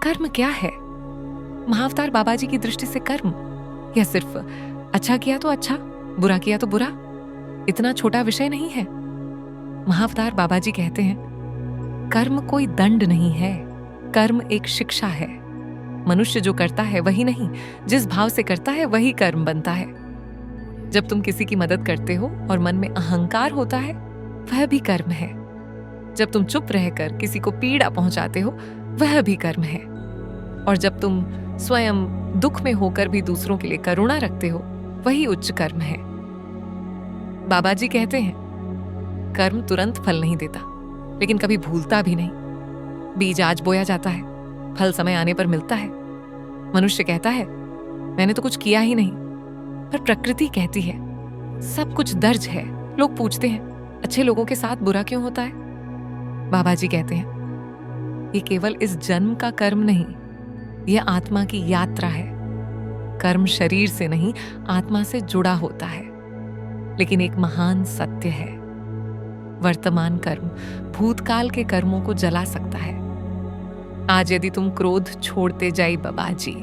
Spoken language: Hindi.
कर्म क्या है? महाअवतार बाबा जी की दृष्टि से कर्म या सिर्फ अच्छा किया तो अच्छा, बुरा किया तो बुरा, इतना छोटा विषय नहीं है। महाअवतार बाबा जी कहते हैं कर्म कोई दंड नहीं है, कर्म एक शिक्षा है। मनुष्य जो करता है वही नहीं, जिस भाव से करता है वही कर्म बनता है। जब तुम किसी की मदद करते हो और मन में अहंकार होता है, वह भी कर्म है। जब तुम चुप रहकर किसी को पीड़ा पहुंचाते हो, वह भी कर्म है। और जब तुम स्वयं दुख में होकर भी दूसरों के लिए करुणा रखते हो, वही उच्च कर्म है। बाबा जी कहते हैं कर्म तुरंत फल नहीं देता, लेकिन कभी भूलता भी नहीं। बीज आज बोया जाता है, फल समय आने पर मिलता है। मनुष्य कहता है मैंने तो कुछ किया ही नहीं, पर प्रकृति कहती है सब कुछ दर्ज है। लोग पूछते हैं अच्छे लोगों के साथ बुरा क्यों होता है? बाबा जी कहते हैं ये केवल इस जन्म का कर्म नहीं, यह आत्मा की यात्रा है। कर्म शरीर से नहीं, आत्मा से जुड़ा होता है। लेकिन एक महान सत्य है, वर्तमान कर्म भूतकाल के कर्मों को जला सकता है। आज यदि तुम क्रोध छोड़ते जाई बाबा जी,